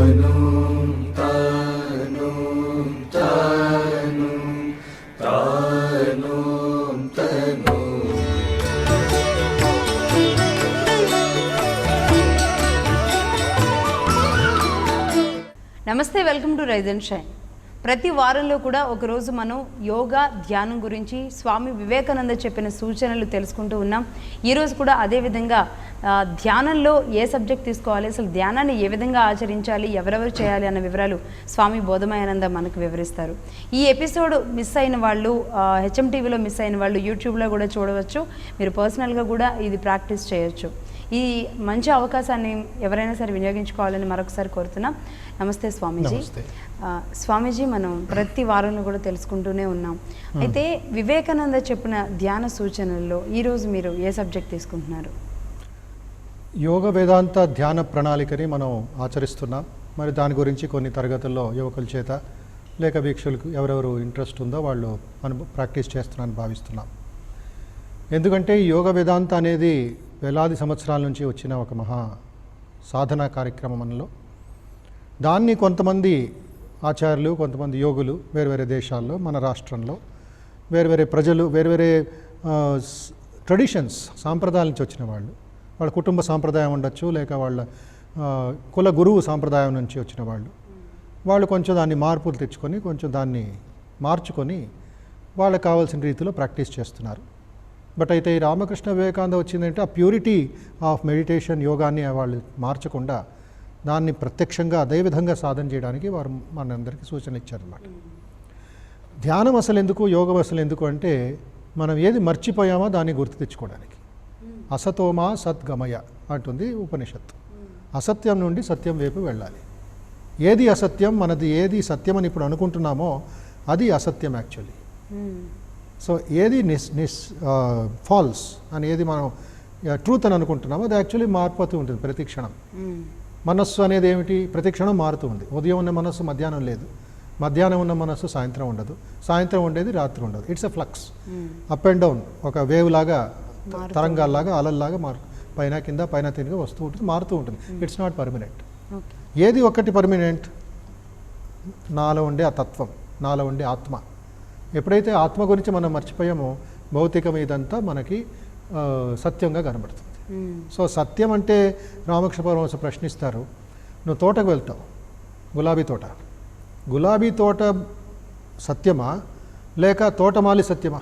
తను తను తను తను తను. నమస్తే, welcome to Rise and Shine. ప్రతి వారంలో కూడా ఒకరోజు మనం యోగా ధ్యానం గురించి స్వామి వివేకానంద చెప్పిన సూచనలు తెలుసుకుంటూ ఉన్నాం. ఈరోజు కూడా అదేవిధంగా ధ్యానంలో ఏ సబ్జెక్ట్ తీసుకోవాలి, అసలు ధ్యానాన్ని ఏ విధంగా ఆచరించాలి, ఎవరెవరు చేయాలి అన్న వివరాలు స్వామి బోధమయానంద మనకు వివరిస్తారు. ఈ ఎపిసోడ్ మిస్ అయిన వాళ్ళు, హెచ్ఎంటీవీలో మిస్ అయిన వాళ్ళు యూట్యూబ్లో కూడా చూడవచ్చు. మీరు పర్సనల్గా కూడా ఇది ప్రాక్టీస్ చేయొచ్చు. ఈ మంచి అవకాశాన్ని ఎవరైనా సరే వినియోగించుకోవాలని మరొకసారి కోరుతున్నాం. నమస్తే స్వామీజీ. స్వామీజీ, మనం ప్రతి వారంలో కూడా తెలుసుకుంటూనే ఉన్నాం. అయితే వివేకానంద చెప్పిన ధ్యాన సూచనల్లో ఈరోజు మీరు ఏ సబ్జెక్ట్ తీసుకుంటున్నారు? యోగ వేదాంత ధ్యాన ప్రణాళికని మనం ఆచరిస్తున్నాం. మరి దాని గురించి కొన్ని తరగతుల్లో యువకుల చేత లేక వీక్షకులకు ఎవరెవరు ఇంట్రెస్ట్ ఉందో వాళ్ళు మనం ప్రాక్టీస్ చేస్తున్నారని భావిస్తున్నాం. ఎందుకంటే ఈ యోగ వేదాంత అనేది వేలాది సంవత్సరాల నుంచి వచ్చిన ఒక మహా సాధనా కార్యక్రమం మనలో. దాన్ని కొంతమంది ఆచార్యులు, కొంతమంది యోగులు వేరువేరే దేశాల్లో, మన రాష్ట్రంలో వేరువేరే ప్రజలు, వేరువేరే ట్రెడిషన్స్, సాంప్రదాయాల నుంచి వచ్చిన వాళ్ళు, వాళ్ళ కుటుంబ సాంప్రదాయం ఉండొచ్చు, లేక వాళ్ళ కుల గురువు సాంప్రదాయం నుంచి వచ్చిన వాళ్ళు కొంచెం దాన్ని మార్పులు తెచ్చుకొని, కొంచెం దాన్ని మార్చుకొని వాళ్ళకి కావాల్సిన రీతిలో ప్రాక్టీస్ చేస్తున్నారు. బట్ అయితే ఈ రామకృష్ణ వివేకానంద వచ్చిందంటే ఆ ప్యూరిటీ ఆఫ్ మెడిటేషన్, యోగాన్ని వాళ్ళు మార్చకుండా దాన్ని ప్రత్యక్షంగా అదేవిధంగా సాధన చేయడానికి వారు మనందరికీ సూచనలు ఇచ్చారన్నమాట. ధ్యానం అసలు ఎందుకు, యోగం అసలు ఎందుకు అంటే మనం ఏది మర్చిపోయామో దాన్ని గుర్తు తెచ్చుకోవడానికి. అసతోమా సద్గమయ అంటుంది ఉపనిషత్తు. అసత్యం నుండి సత్యం వైపు వెళ్ళాలి. ఏది అసత్యం, మనది ఏది సత్యం అని ఇప్పుడు అనుకుంటున్నామో అది అసత్యం యాక్చువల్లీ. సో ఏది ఫాల్స్ అని ఏది మనం ట్రూత్ అని అనుకుంటున్నామో అది యాక్చువల్లీ మారిపోతూ ఉంటుంది ప్రతి క్షణం. మనస్సు అనేది ఏమిటి? ప్రతి క్షణం మారుతూ ఉంది. ఉదయం ఉన్న మనస్సు మధ్యాహ్నం లేదు, మధ్యాహ్నం ఉన్న మనస్సు సాయంత్రం ఉండదు, సాయంత్రం ఉండేది రాత్రి ఉండదు. It's a flux, up and down, ఒక వేవ్ లాగా, తరంగాల్లాగా, అలల్లాగా పైన కింద పైన తిరిగి వస్తూ ఉంటుంది, మారుతూ ఉంటుంది. It's not permanent. ఏది ఒక్కటి పర్మనెంట్? నాలో ఉండే ఆ తత్వం, నాలో ఉండే ఆత్మ. ఎప్పుడైతే ఆత్మ గురించి మనం మర్చిపోయామో భౌతికం ఇదంతా మనకి సత్యంగా కనబడుతుంది. సో సత్యం అంటే రామకృష్ణ పరమహంస ప్రశ్నిస్తారు, నువ్వు తోటకు వెళ్తావు, గులాబీ తోట సత్యమా లేక తోటమాలి సత్యమా?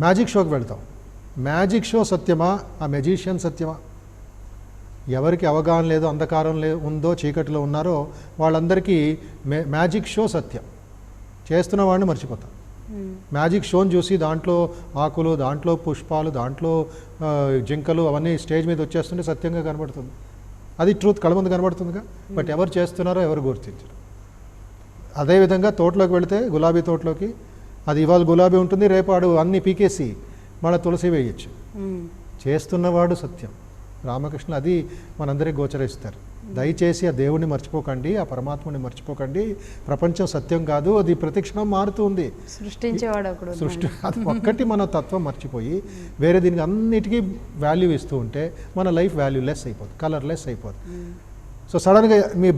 మ్యాజిక్ షోకి వెళ్తావు, మ్యాజిక్ షో సత్యమా, ఆ మెజీషియన్ సత్యమా? ఎవరికి అవగాహన లేదు, అంధకారం ఉందో, చీకటిలో ఉన్నారో వాళ్ళందరికీ మ్యాజిక్ షో సత్యం. చేస్తున్న వాడిని మర్చిపోతాం. మ్యాజిక్ షోని చూసి దాంట్లో ఆకులు, దాంట్లో పుష్పాలు, దాంట్లో జింకలు అవన్నీ స్టేజ్ మీద వచ్చేస్తుంటే సత్యంగా కనబడుతుంది. అది ట్రూత్ కళ్ళ ముందు కనబడుతుందిగా. బట్ ఎవరు చేస్తున్నారో ఎవరు గుర్తించరు. అదేవిధంగా తోటలోకి వెళితే, గులాబీ తోటలోకి, అది ఇవాళ గులాబీ ఉంటుంది, రేపు ఆడు అన్నీ పీకేసి మళ్ళీ తులసి వేయచ్చు. చేస్తున్నవాడు సత్యం. రామకృష్ణ అది మనందరికీ గోచరిస్తారు. దయచేసి ఆ దేవుడిని మర్చిపోకండి, ఆ పరమాత్మని మర్చిపోకండి. ప్రపంచం సత్యం కాదు, అది ప్రతిక్షణం మారుతూ ఉంది. సృష్టి అది ఒక్కటి మన తత్వం మర్చిపోయి వేరే దీనికి అన్నిటికీ వాల్యూ ఇస్తూ ఉంటే మన లైఫ్ వాల్యూ లెస్ అయిపోతుంది, కలర్లెస్ అయిపోతుంది. సో సడన్గా మీ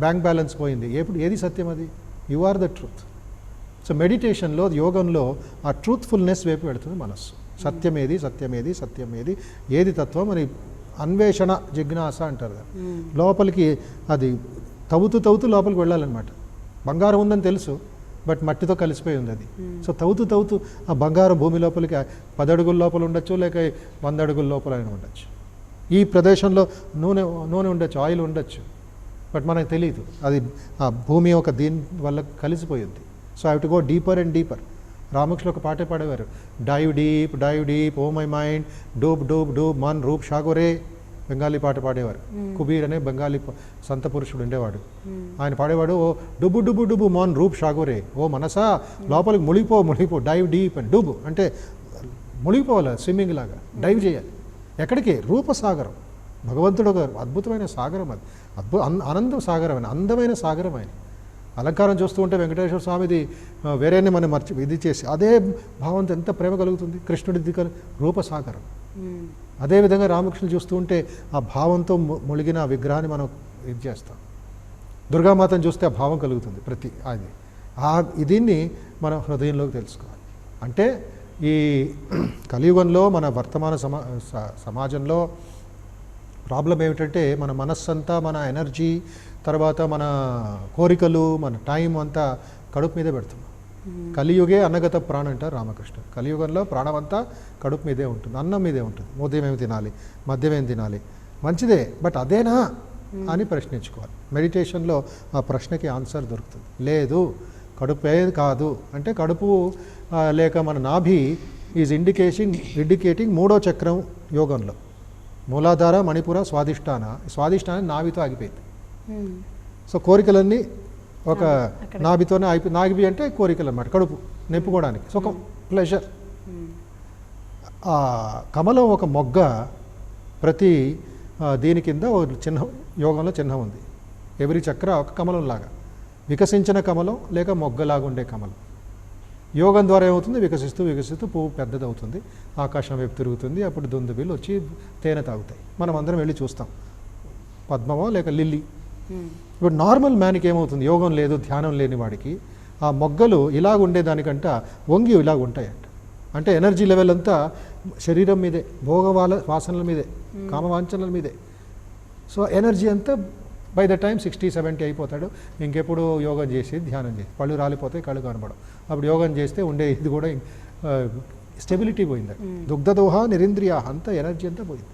బ్యాంక్ బ్యాలెన్స్ పోయింది. ఏది సత్యం? అది you are the truth. So మెడిటేషన్లో, యోగంలో ఆ ట్రూత్ఫుల్నెస్ వైపు వెళుతుంది మనస్సు. సత్యమేది, సత్యమేది, సత్యమేది, ఏది తత్వం అని అన్వేషణ, జిజ్ఞాస అంటారు. లోపలికి అది తవ్వుతూ లోపలికి వెళ్ళాలన్నమాట. బంగారం ఉందని తెలుసు, బట్ మట్టితో కలిసిపోయి ఉంది అది. సో తవ్వుతూ ఆ బంగారం భూమి లోపలికి 10 అడుగుల లోపల ఉండొచ్చు, లేక 100 అడుగుల లోపల ఉండొచ్చు. ఈ ప్రదేశంలో నూనె ఉండొచ్చు, ఆయిల్ ఉండొచ్చు, బట్ మనకు తెలియదు. అది ఆ భూమి ఒక దీని వల్ల కలిసిపోయింది. So I have to go deeper and deeper. Ramakrishna ఒక పాటే పాడేవారు, dive deep O my mind, డూబ్ మన్ రూప్ షాగోరే. బెంగాలీ పాట పాడేవారు. కుబీర్ అనే బెంగాలీ సంత పురుషుడు ఉండేవాడు. ఆయన పాడేవాడు, ఓ డుబు మన్ రూప్ షాగోరే, ఓ మనసా లోపలికి మునిగిపో, డైవ్ డీప్ అండ్ డూబ్ అంటే మునిగిపోవాలి, స్విమ్మింగ్ లాగా డైవ్ చేయాలి. ఎక్కడికి? రూపసాగరం. భగవంతుడు ఒక అద్భుతమైన సాగరం, అది ఆనందం సాగరం, అందమైన సాగరం. ఆయన అలంకారం చూస్తూ ఉంటే వెంకటేశ్వర స్వామిది వేరేనే మనం ఇది చేసి అదే భావంతో ఎంత ప్రేమ కలుగుతుంది. కృష్ణుడిది రూపసాగరం. అదేవిధంగా రామకృష్ణులు చూస్తూ ఉంటే ఆ భావంతో ములిగిన విగ్రహాన్ని మనం ఇది చేస్తాం. దుర్గామాతను చూస్తే ఆ భావం కలుగుతుంది ప్రతి అది దీన్ని మనం హృదయంలోకి తెలుసుకోవాలి. అంటే ఈ కలియుగంలో మన వర్తమాన సమాజంలో ప్రాబ్లం ఏమిటంటే మన మనస్సంతా, మన ఎనర్జీ, తర్వాత మన కోరికలు, మన టైం అంతా కడుపు మీదే పెడుతున్నాం. కలియుగే అన్నగత ప్రాణం అంటారు రామకృష్ణ. కలియుగంలో ప్రాణం అంతా కడుపు మీదే ఉంటుంది, అన్నం మీదే ఉంటుంది. ఉదయం ఏమి తినాలి, మద్యం ఏమి తినాలి, మంచిదే, బట్ అదేనా అని ప్రశ్నించుకోవాలి. మెడిటేషన్లో ఆ ప్రశ్నకి ఆన్సర్ దొరుకుతుంది. లేదు, కడుపు ఏది కాదు అంటే కడుపు లేక మన నాభి ఈజ్ ఇండికేటింగ్ మూడో చక్రం యోగంలో. మూలాధార, మణిపుర, స్వాదిష్టానం నాభితో ఆగిపోయింది. సో కోరికలన్నీ ఒక నాభితోనే నాభి అంటే కోరికలు అన్నమాట, కడుపు నింపుకోవడానికి, సుఖం, ప్లెజర్. కమలం ఒక మొగ్గ, ప్రతి దీని కింద ఒక చిహ్నం, యోగంలో చిహ్నం ఉంది. ఎవరి చక్ర ఒక కమలంలాగా, వికసించిన కమలం లేక మొగ్గలాగా ఉండే కమలం. యోగం ద్వారా ఏమవుతుంది, వికసిస్తూ పువ్వు పెద్దదవుతుంది, ఆకాశం వైపు తిరుగుతుంది. అప్పుడు దుందుబిలు వచ్చి తేనె తాగుతాయి. మనం అందరం వెళ్ళి చూస్తాం, పద్మమో లేక లిల్లీ. ఇప్పుడు నార్మల్ మ్యాన్కి ఏమవుతుంది, యోగం లేదు, ధ్యానం లేని వాడికి ఆ మొగ్గలు ఇలాగ ఉండేదానికంట వంగి ఇలాగ ఉంటాయంట. అంటే ఎనర్జీ లెవెల్ అంతా శరీరం మీదే, వాసనల మీదే, కామవాంఛనల మీదే. సో ఎనర్జీ అంతా బై ద టైం 60-70 అయిపోతాడు. ఇంకెప్పుడు యోగం చేసి ధ్యానం చేసి పళ్ళు రాలిపోతాయి, కళ్ళు కనపడవు. అప్పుడు యోగం చేస్తే ఉండే ఇది కూడా స్టెబిలిటీ పోయింది. దుగ్ధదోహ నిరింద్రియ, అంతా ఎనర్జీ అంతా పోయింది.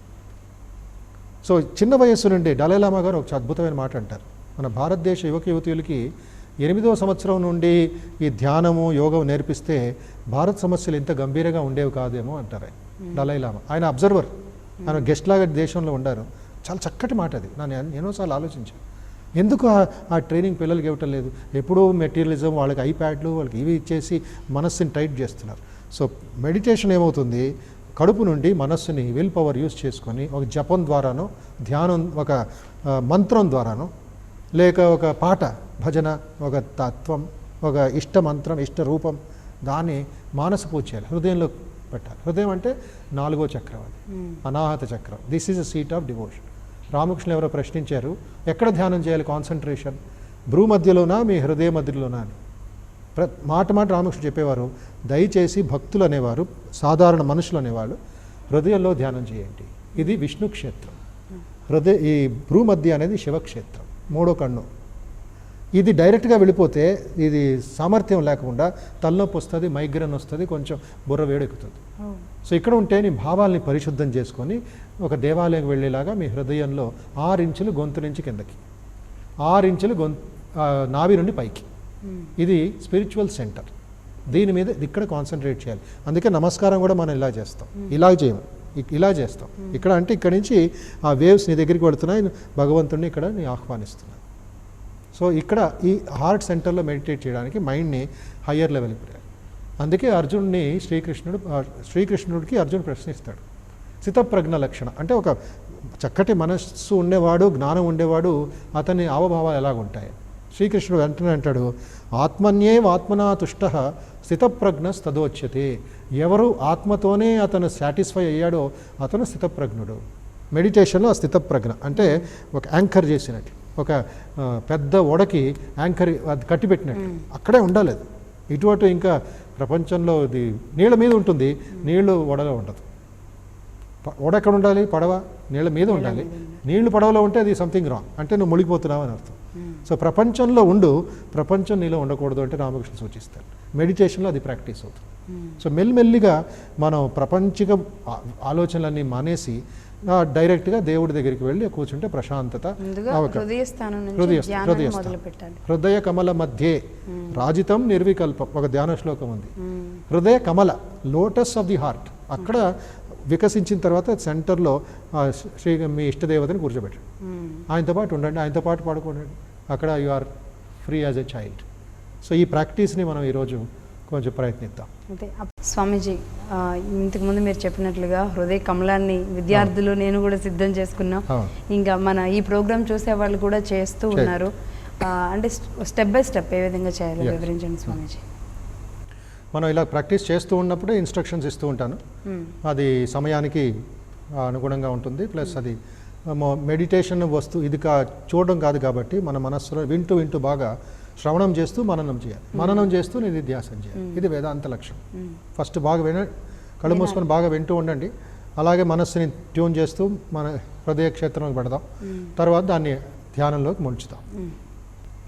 సో చిన్న వయస్సు నుండి డలైలామా గారు ఒక అద్భుతమైన మాట అంటారు. మన భారతదేశ యువకులకి 8వ సంవత్సరం నుండి ఈ ధ్యానము, యోగం నేర్పిస్తే భారత సమస్యలు ఇంత గంభీరంగా ఉండేవి కాదేమో అంటారు డలైలామా. ఆయన అబ్జర్వర్, ఆయన గెస్ట్ లాగా దేశంలో ఉండారు. చాలా చక్కటి మాట అది. నేను ఎన్నోసార్లు ఆలోచించాను, ఎందుకు ఆ ట్రైనింగ్ పిల్లలకి ఇవ్వటం లేదు. ఎప్పుడూ మెటీరియలిజం, వాళ్ళకి ఐప్యాడ్లు, వాళ్ళకి ఇవి ఇచ్చేసి మనస్సుని టైట్ చేస్తున్నారు. సో మెడిటేషన్ ఏమవుతుంది, కడుపు నుండి మనస్సుని విల్ పవర్ యూస్ చేసుకొని ఒక జపం ద్వారానో, ధ్యానం, ఒక మంత్రం ద్వారానో, లేక ఒక పాట, భజన, ఒక తత్వం, ఒక ఇష్ట మంత్రం, ఇష్ట రూపం, దాన్ని మానస పూజ చేయాలి, హృదయంలో పెట్టాలి. హృదయం అంటే 4వ చక్రం, అది అనాహత చక్రం. This is a seat of devotion. Ramakrishna ఎవరో ప్రశ్నించారు, ఎక్కడ ధ్యానం చేయాలి కాన్సన్ట్రేషన్, భ్రూ మధ్యలోనా మీ హృదయ మధ్యలోనా అని. మాట రామకృష్ణ చెప్పేవారు, దయచేసి భక్తులు అనేవారు, సాధారణ మనుషులు అనేవాళ్ళు హృదయంలో ధ్యానం చేయండి. ఇది విష్ణు క్షేత్రం. ఈ భ్రూ మధ్య అనేది శివక్షేత్రం, 3వ కన్ను. ఇది డైరెక్ట్గా వెళ్ళిపోతే ఇది సామర్థ్యం లేకుండా తలనొప్పి వస్తుంది, మైగ్రేన్ వస్తుంది, కొంచెం బుర్ర వేడెక్కుతుంది. సో ఇక్కడ ఉంటే నీ భావాల్ని పరిశుద్ధం చేసుకొని ఒక దేవాలయం వెళ్ళేలాగా మీ హృదయంలో 6 ఇంచులు గొంతు నుంచి కిందకి, 6 ఇంచులు నాభి నుండి పైకి. ఇది స్పిరిచువల్ సెంటర్. దీని మీద ఇక్కడ కాన్సన్ట్రేట్ చేయాలి. అందుకే నమస్కారం కూడా మనం ఇలా చేస్తాం, ఇలా చేయము, ఇలా చేస్తాం. ఇక్కడ అంటే ఇక్కడ నుంచి ఆ వేవ్స్ నీ దగ్గరికి వెళుతున్నాయి, భగవంతుడిని ఇక్కడ నీ ఆహ్వానిస్తున్నాను. సో ఇక్కడ ఈ హార్ట్ సెంటర్లో మెడిటేట్ చేయడానికి మైండ్ని హయ్యర్ లెవెల్కి పెట్టాలి. అందుకే అర్జునుడిని శ్రీకృష్ణుడికి అర్జునుడు ప్రశ్నిస్తాడు, స్థితప్రజ్ఞ లక్షణ అంటే ఒక చక్కటి మనస్సు ఉండేవాడు, జ్ఞానం ఉండేవాడు, అతని హావభావాలు ఎలాగుంటాయి. శ్రీకృష్ణుడు వెంటనే అంటాడు, ఆత్మన్యేవాత్మనా తుష్ట స్థితప్రజ్ఞస్తదోచ్యతే. ఎవరు ఆత్మతోనే అతను సాటిస్ఫై అయ్యాడో అతను స్థితప్రజ్ఞుడు. మెడిటేషన్లో ఆ స్థితప్రజ్ఞ అంటే ఒక యాంకర్ చేసినట్టు, ఒక పెద్ద ఓడకి యాంకర్ అది కట్టిపెట్టినట్టు అక్కడే ఉండాలి. అది ఇటువంటి ఇంకా ప్రపంచంలో ఇది నీళ్ళ మీద ఉంటుంది, నీళ్లు ఓడలో ఉండదు. ఓడ ఎక్కడ ఉండాలి, పడవ నీళ్ళ మీద ఉండాలి. నీళ్లు పడవలో ఉంటే అది సంథింగ్ రాంగ్, అంటే నువ్వు మునిగిపోతున్నావు అని అర్థం. సో ప్రపంచంలో ఉండు, ప్రపంచం నీలో ఉండకూడదు అంటే రామకృష్ణ సూచిస్తారు. మెడిటేషన్లో అది ప్రాక్టీస్ అవుతుంది. సో మెల్లిమెల్లిగా మనం ప్రపంచిక ఆలోచనలన్నీ మానేసి డైరెక్ట్గా దేవుడి దగ్గరికి వెళ్ళి కూర్చుంటే ప్రశాంతత. హృదయ కమల మధ్యే రాజితం నిర్వికల్పం ఒక ధ్యాన శ్లోకం ఉంది. హృదయ కమల, లోటస్ ఆఫ్ ది హార్ట్, అక్కడ వికసించిన తర్వాత సెంటర్లో మీ ఇష్టదేవతని కూర్చోబెట్టండి, ఆయనతో పాటు ఉండండి, ఆయనతో పాటు పడుకోండి. అక్కడ you are free as a child. So ఈ ప్రాక్టీస్ని మనం ఈరోజు కొంచెం ప్రయత్నిద్దాం. అంతే స్వామీజీ, ఇంతకుముందు మీరు చెప్పినట్లుగా హృదయ కమలాన్ని విద్యార్థులు నేను కూడా సిద్ధం చేసుకున్నాం. ఇంకా మన ఈ ప్రోగ్రామ్ చూసే వాళ్ళు కూడా చేస్తూ ఉన్నారు. అంటే స్టెప్ బై స్టెప్ ఏ విధంగా చేయాలో వివరించండి స్వామీజీ. మనం ఇలా ప్రాక్టీస్ చేస్తూ ఉన్నప్పుడే ఇన్స్ట్రక్షన్స్ ఇస్తూ ఉంటాను. అది సమయానికి అనుగుణంగా ఉంటుంది, ప్లస్ అది మెడిటేషన్ ఇది చూడడం కాదు కాబట్టి మన మనస్సులో వింటూ వింటూ బాగా శ్రవణం చేస్తూ మననం చేయాలి, మననం చేస్తూ నిధిధ్యాసన చేయాలి. ఇది వేదాంత లక్ష్యం. ఫస్ట్ బాగా కళ్ళు మూసుకొని బాగా వింటూ ఉండండి. అలాగే మనస్సుని ట్యూన్ చేస్తూ మన హృదయ క్షేత్రంలోకి పెడదాం. తర్వాత దాన్ని ధ్యానంలోకి ముంచుతాం.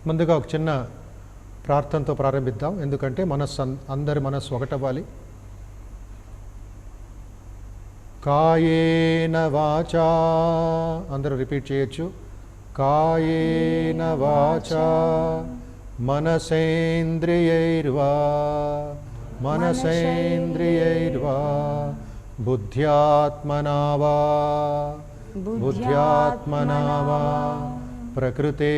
ముందుగా ఒక చిన్న ప్రార్థనతో ప్రారంభిద్దాం. ఎందుకంటే అందరి మనస్సు ఒకటవ్వాలి. కాయేన వాచా, అందరూ రిపీట్ చేయొచ్చు. కాయేన వాచా మనసేంద్రియైర్వా బుద్ధ్యాత్మనా వా ప్రకృతే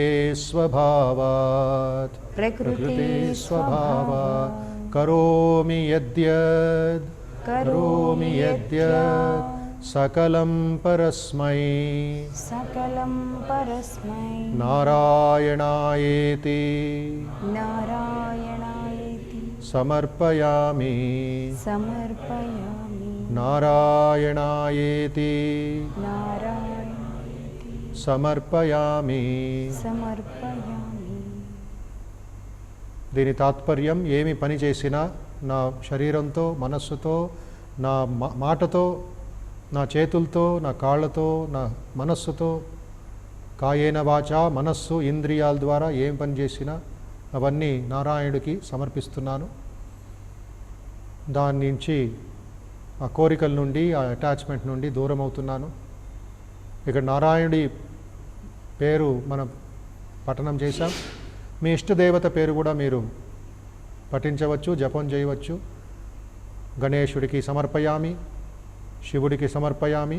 స్వభావాత్ కరోమి యద్యద్ సకలం పరస్మై నారాయణాయేతి సమర్పయామి నారాయణాయేతి సమర్పయామి. దీని తాత్పర్యం, ఏమి పని చేసినా నా శరీరంతో, మనస్సుతో, నా మాటతో, నా చేతులతో, నా కాళ్ళతో, నా మనస్సుతో, కాయేన వాచా మనస్సు ఇంద్రియాల ద్వారా ఏం పని చేసినా అవన్నీ నారాయణుడికి సమర్పిస్తున్నాను. దాని నుంచి ఆ కోరికల నుండి, ఆ అటాచ్మెంట్ నుండి దూరం అవుతున్నాను. ఇక్కడ నారాయణుడి పేరు మనం పఠనం చేశాం. మీ ఇష్టదేవత పేరు కూడా మీరు పఠించవచ్చు, జపం చేయవచ్చు. గణేశుడికి సమర్పయామి, శివుడికి సమర్పయామి,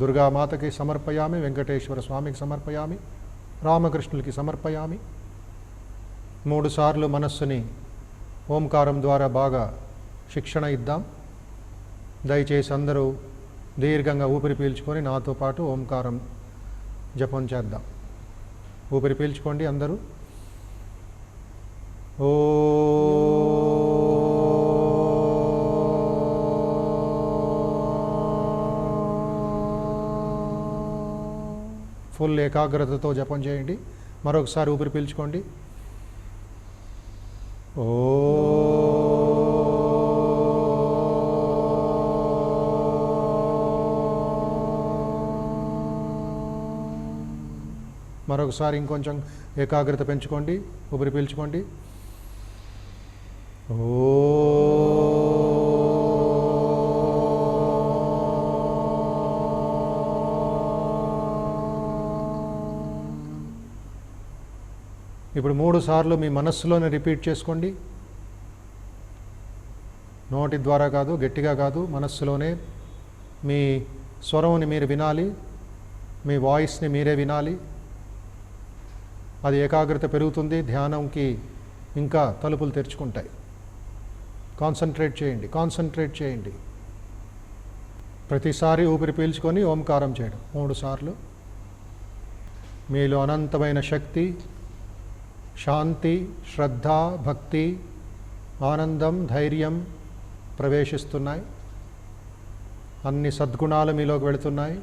దుర్గామాతకి సమర్పయామి, వెంకటేశ్వర స్వామికి సమర్పయామి, రామకృష్ణులకి సమర్పయామి. 3 సార్లు మనస్సుని ఓంకారం ద్వారా బాగా శిక్షణ ఇద్దాం. దయచేసి అందరూ దీర్ఘంగా ఊపిరి పీల్చుకొని నాతో పాటు ఓంకారం జపం చేద్దాం. ఊపిరి పీల్చుకోండి అందరూ. ఓ ఫుల్ ఏకాగ్రతతో జపం చేయండి. మరొకసారి ఊపిరి పీల్చుకోండి. ఓ మరొకసారి ఇంకొంచెం ఏకాగ్రత పెంచుకోండి. ఊపిరి పీల్చుకోండి. ఓ ఇప్పుడు 3 సార్లు మీ మనస్సులోనే రిపీట్ చేసుకోండి. నోటి ద్వారా కాదు, గట్టిగా కాదు, మనస్సులోనే మీ స్వరంని మీరు వినాలి, మీ వాయిస్ని మీరే వినాలి. అది ఏకాగ్రత పెరుగుతుంది, ధ్యానంకి ఇంకా తలుపులు తెరుచుకుంటాయి. కాన్సన్ట్రేట్ చేయండి. ప్రతిసారి ఊపిరి పీల్చుకొని ఓంకారం చేయడం 3 సార్లు. మీలో అనంతమైన శక్తి, శాంతి, శ్రద్ధ, భక్తి, ఆనందం, ధైర్యం ప్రవేశిస్తున్నాయి. అన్ని సద్గుణాలు మీలోకి వెళుతున్నాయి.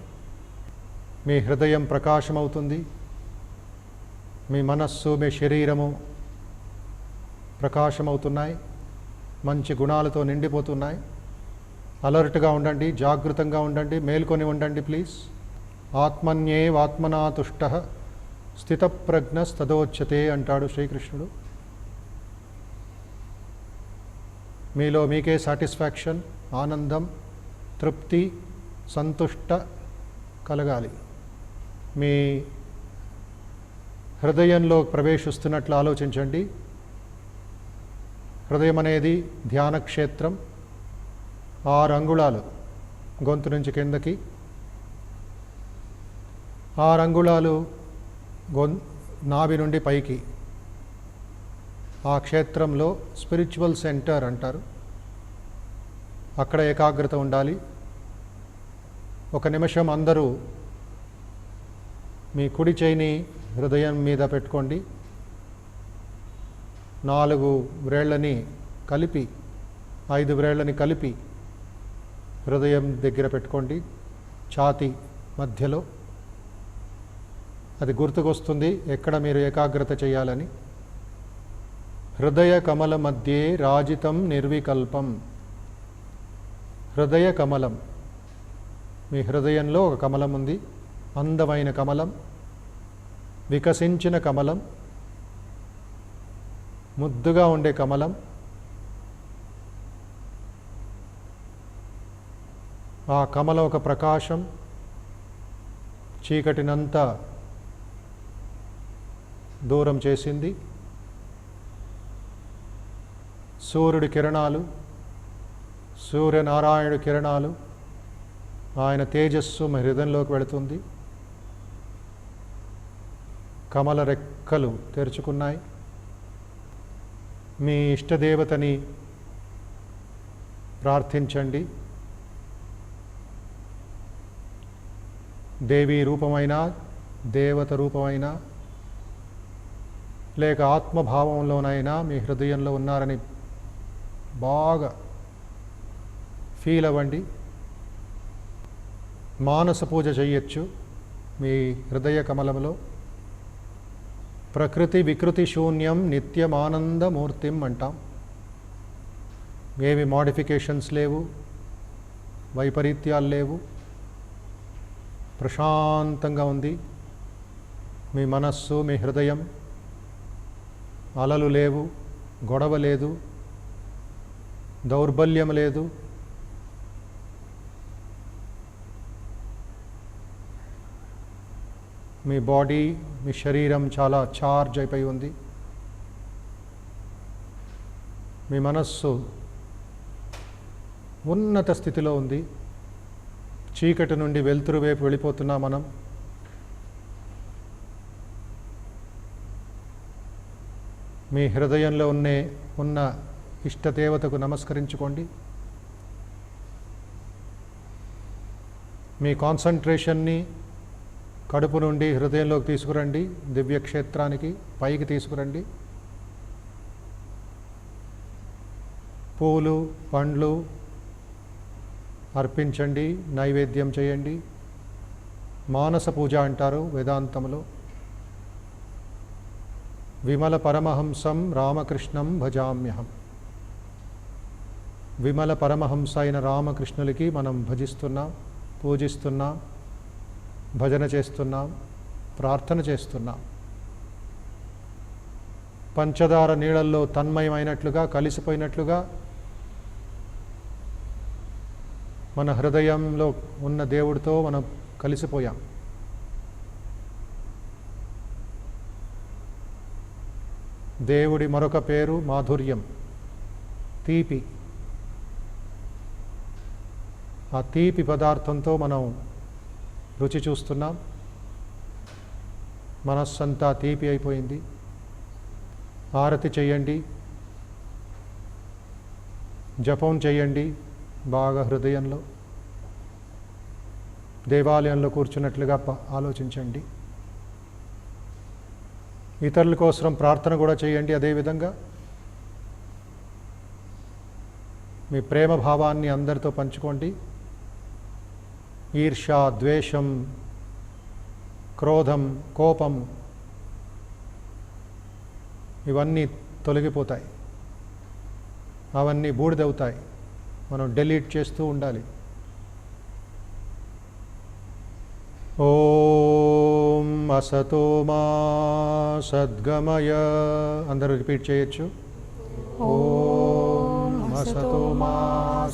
మీ హృదయం ప్రకాశమవుతుంది. మీ మనస్సు, మీ శరీరము ప్రకాశమవుతున్నాయి. మంచి గుణాలతో నిండిపోతున్నాయి. అలర్ట్గా ఉండండి, జాగృతంగా ఉండండి, మేల్కొని ఉండండి ప్లీజ్. ఆత్మన్యేవాత్మనా తుష్టః స్థితప్రజ్ఞస్తదోచ్యతే అంటాడు శ్రీకృష్ణుడు. మీలో మీకే సాటిస్ఫాక్షన్, ఆనందం, తృప్తి, సంతుష్ట కలగాలి. మీ హృదయంలో ప్రవేశిస్తున్నట్లు ఆలోచించండి. హృదయం అనేది ధ్యాన క్షేత్రం. 6 అంగుళాలు గొంతు నుంచి కిందకి, 6 అంగుళాలు నాభి నుండి పైకి. ఆ క్షేత్రంలో స్పిరిచువల్ సెంటర్ అంటారు. అక్కడ ఏకాగ్రత ఉండాలి. 1 నిమిషం అందరూ మీ కుడి చేయిని హృదయం మీద పెట్టుకోండి. 4 వ్రేళ్ళని కలిపి, 5 వ్రేళ్ళని కలిపి హృదయం దగ్గర పెట్టుకోండి. ఛాతీ మధ్యలో. అది గుర్తుకొస్తుంది ఎక్కడ మీరు ఏకాగ్రత చేయాలని. హృదయ కమల మధ్యే రాజితం నిర్వికల్పం. హృదయ కమలం, మీ హృదయంలో ఒక కమలం ఉంది, అందమైన కమలం, వికసించిన కమలం, ముద్దుగా ఉండే కమలం. ఆ కమలం ఒక ప్రకాశం, చీకటినంతా దూరం చేసింది. సూర్యుడి కిరణాలు, సూర్యనారాయణుడి కిరణాలు, ఆయన తేజస్సు మీ హృదయంలోకి వెళుతుంది. కమల రెక్కలు తెరుచుకున్నాయి. మీ ఇష్టదేవతని ప్రార్థించండి. దేవీ రూపమైనా, దేవత రూపమైనా, లేక ఆత్మభావంలోనైనా మీ హృదయంలో ఉన్నారని బాగా ఫీల్ అవ్వండి. మానస పూజ చేయొచ్చు మీ హృదయ కమలంలో. ప్రకృతి వికృతి శూన్యం నిత్యమానందమూర్తిం అంటాం. ఏమి మోడిఫికేషన్స్ లేవు, వైపరీత్యాలు లేవు, ప్రశాంతంగా ఉంది మీ మనస్సు, మీ హృదయం. అలలు లేవు, గొడవ లేదు, దౌర్బల్యం లేదు. మీ బాడీ, మీ శరీరం చాలా ఛార్జ్ అయిపోయి ఉంది. మీ మనస్సు ఉన్నత స్థితిలో ఉంది. చీకటి నుండి వెలుతురు వైపు వెళ్ళిపోతున్నాం మనం. మీ హృదయంలో ఉన్న ఇష్టదేవతకు నమస్కరించుకోండి. మీ కాన్సంట్రేషన్ని కడుపు నుండి హృదయంలోకి తీసుకురండి, దివ్యక్షేత్రానికి పైకి తీసుకురండి. పూలు పండ్లు అర్పించండి, నైవేద్యం చేయండి. మానస పూజ అంటారు వేదాంతంలో. విమల పరమహంసం రామకృష్ణం భజామ్యహం. విమల పరమహంస అయిన రామకృష్ణులకి మనం భజిస్తున్నాం, పూజిస్తున్నాం, భజన చేస్తున్నాం, ప్రార్థన చేస్తున్నాం. పంచదార నీళ్ళల్లో తన్మయమైనట్లుగా, కలిసిపోయినట్లుగా మన హృదయంలో ఉన్న దేవుడితో మనం కలిసిపోయాం. దేవుడి మరొక పేరు మాధుర్యం, తీపి. ఆ తీపి పదార్థంతో మనం రుచి చూస్తున్నాం. మనస్సంతా తీపి అయిపోయింది. ఆరతి చేయండి, జపం చేయండి బాగా హృదయంలో. దేవాలయంలో కూర్చున్నట్లుగా ఆలోచించండి. ఇతరుల కోసం ప్రార్థన కూడా చేయండి. అదేవిధంగా మీ ప్రేమ భావాన్ని అందరితో పంచుకోండి. ఈర్ష్య, ద్వేషం, క్రోధం, కోపం ఇవన్నీ తొలగిపోతాయి, అవన్నీ బూడిదవుతాయి. మనం డిలీట్ చేస్తూ ఉండాలి. ఓం అసతో మా సద్గమయ. అందరూ రిపీట్ చేయొచ్చు. ఓం అసతో మా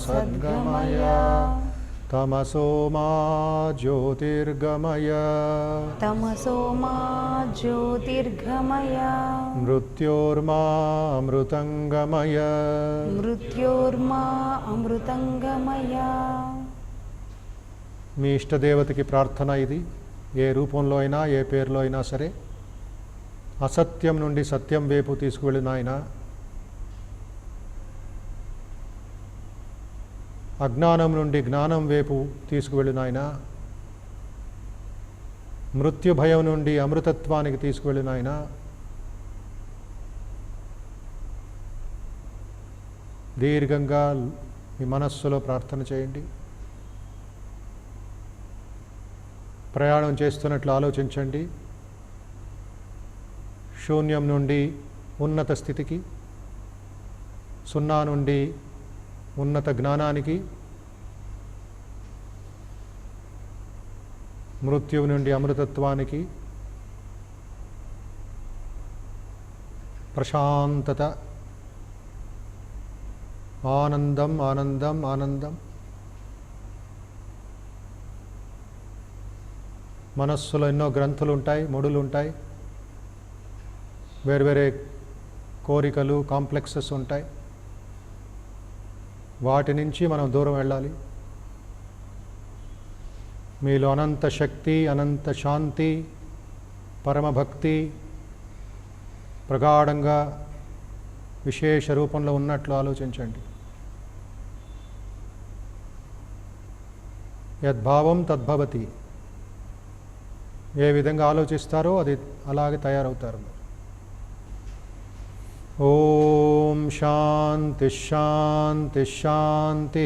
సద్గమయ తమసో మా జ్యోతిర్గమయ తమసో మా జ్యోతిర్గమయ మృత్యోర్మా అమృతంగమయ మృత్యోర్మా అమృతంగమయ. మీ ఇష్టదేవతకి ప్రార్థన ఇది. ఏ రూపంలో అయినా, ఏ పేరులో అయినా సరే. అసత్యం నుండి సత్యం వైపు తీసుకువెళ్ళిన ఆయన, అజ్ఞానం నుండి జ్ఞానం వైపు తీసుకువెళ్ళిన ఆయన, మృత్యు భయం నుండి అమృతత్వానికి తీసుకువెళ్ళిన ఆయన, దీర్ఘంగా మీ మనస్సులో ప్రార్థన చేయండి. ప్రయాణం చేస్తున్నట్లు ఆలోచించండి. శూన్యం నుండి ఉన్నత స్థితికి, సున్నా నుండి ఉన్నత జ్ఞానానికి, మృత్యువు నుండి అమృతత్వానికి, ప్రశాంతత, ఆనందం ఆనందం ఆనందం. మనస్సులో ఎన్నో గ్రంథులు ఉంటాయి, ముడులు ఉంటాయి, వేరే కోరికలు, కాంప్లెక్సెస్ ఉంటాయి. వాటి నుంచి మనం దూరం వెళ్ళాలి. మీలో అనంత శక్తి, అనంత శాంతి, పరమభక్తి ప్రగాఢంగా విశేష రూపంలో ఉన్నట్లు ఆలోచించండి. యద్భావం తద్భవతి. ఏ విధంగా ఆలోచిస్తారో అది అలాగే తయారవుతారు. ఓం శాంతి శాంతి శాంతి.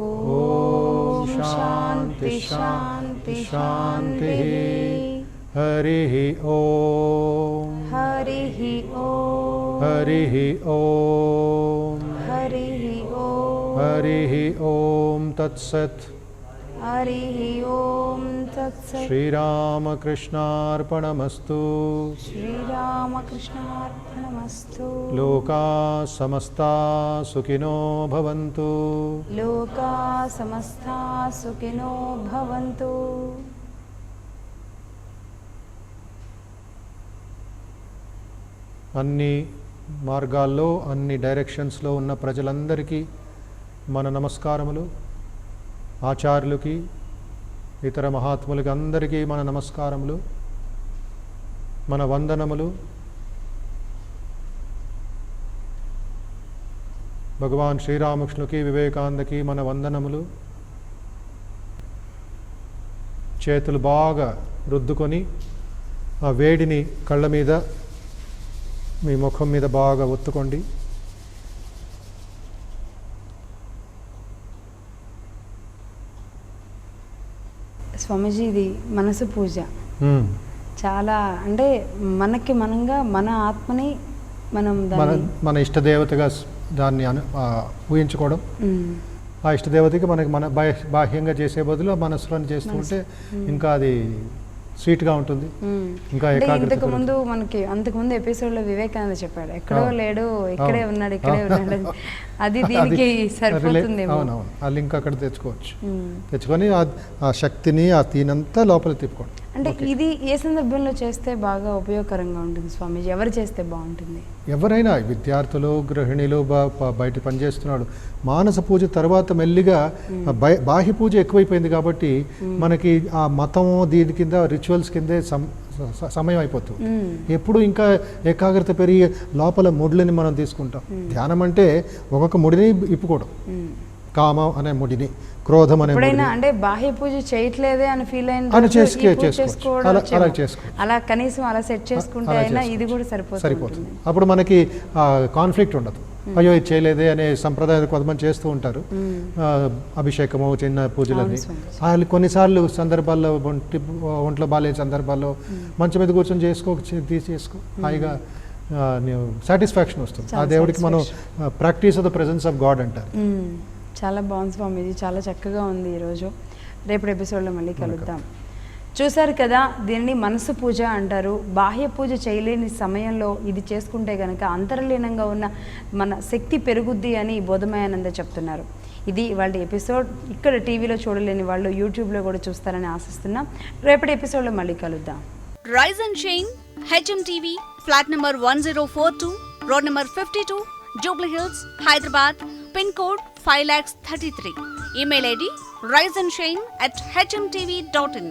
ఓం శాంతి శాంతి శాంతి. హరి ఓం. హరి ఓం. హరి ఓం. హరి ఓం. హరి ఓం. తత్సత్. హరి ఓం తత్సత్. శ్రీరామకృష్ణార్పణమస్తు. శ్రీరామకృష్ణార్పణమస్తు. లోకా సమస్తా సుఖినో భవంతు. లోకా సమస్తా సుఖినో భవంతు. అన్ని మార్గాల్లో, అన్ని డైరెక్షన్స్లో ఉన్న ప్రజలందరికీ మన నమస్కారములు. ఆచార్యులకి, ఇతర మహాత్ములకి అందరికీ మన నమస్కారములు, మన వందనములు. భగవాన్ శ్రీరామకృష్ణుకి, వివేకానందకి మన వందనములు. చేతులు బాగా రుద్దుకొని ఆ వేడిని కళ్ళ మీద, మీ ముఖం మీద బాగా ఒత్తుకోండి. స్వామీజీ, ఇది మనసు పూజ. చాలా అంటే మనకి మనంగా మన ఆత్మని మనం మన ఇష్టదేవతగా దాన్ని ఊహించుకోవడం. ఆ ఇష్టదేవతకి మనకి మన బాహ్యంగా చేసే బదులు మనసులో చేస్తుంటే ఇంకా అది స్వీట్గా ఉంటుంది. ఇంకా ఇంతకుముందు అంతకుముందు ఎపిసోడ్లో వివేకానంద చెప్పాడు, ఎక్కడో లేడు, ఇక్కడే ఉన్నాడు, ఇక్కడే ఉన్నాడు. అది దీనికి సరిపోతుంది. అవునవును, ఆ లింక్ అక్కడ తెచ్చుకొని ఆ శక్తిని, ఆ తీనంతా లోపల తిప్పుకోండి. అంటే ఇది ఏ సందర్భంలో చేస్తే బాగా ఉపయోగకరంగా ఉంటుంది స్వామీజీ? ఎవరు చేస్తే బాగుంటుంది? ఎవరైనా, విద్యార్థులు, గృహిణులు, బయట పనిచేస్తున్నాడు. మానస పూజ తర్వాత మెల్లిగా బాహ్య పూజ ఎక్కువైపోయింది కాబట్టి మనకి ఆ మతం దీని కింద, రిచువల్స్ కిందే సమయం అయిపోతుంది. ఎప్పుడు ఇంకా ఏకాగ్రత పెరిగి లోపల ముడులని మనం తీసుకుంటాం. ధ్యానం అంటే ఒక్కొక్క ముడిని ఇప్పుకోవడం. కామం అనే ముడిని, క్రోధం అనే ముడిని. అంటే బాహ్య పూజ చేయట్లేదే అని ఫీల్ అయిన అలా కనీసం అలా సెట్ చేసుకుంటే అయినా ఇది కూడా సరిపోతుంది. అప్పుడు మనకి కాన్ఫ్లిక్ట్ ఉండదు. అయ్యో ఇది చేయలేదే అనే సంప్రదాయం కొంతమంది చేస్తూ ఉంటారు. అభిషేకము, చిన్న పూజలని. వాళ్ళు కొన్నిసార్లు సందర్భాల్లో, ఒంట్లో బాగాలేని సందర్భాల్లో మంచం మీద కూర్చొని తీసేసుకో, హాయిగా సాటిస్ఫాక్షన్ వస్తుంది. ఆ దేవుడికి మనం practice of the presence of God అంటారు. చాలా బాగుంది స్వామీజీ, చాలా చక్కగా ఉంది ఈరోజు. రేపటి ఎపిసోడ్లో మళ్ళీ కలుద్దాం. చూశారు కదా, దీనిని మనసు పూజ అంటారు. బాహ్య పూజ చేయలేని సమయంలో ఇది చేసుకుంటే కనుక అంతర్లీనంగా ఉన్న మన శక్తి పెరుగుద్ది అని బోధమయానంద చెప్తున్నారు. ఇది వాళ్ళ ఎపిసోడ్. ఇక్కడ టీవీలో చూడలేని వాళ్ళు యూట్యూబ్లో కూడా చూస్తారని ఆశిస్తున్నాం. రేపటి ఎపిసోడ్లో మళ్ళీ కలుద్దాం. Rise and Shine, HMTV, flat number 1042, road number 52, Jubilee Hills, Hyderabad, pin code 5,33,000. Email ID riseandshine@hmtv.in.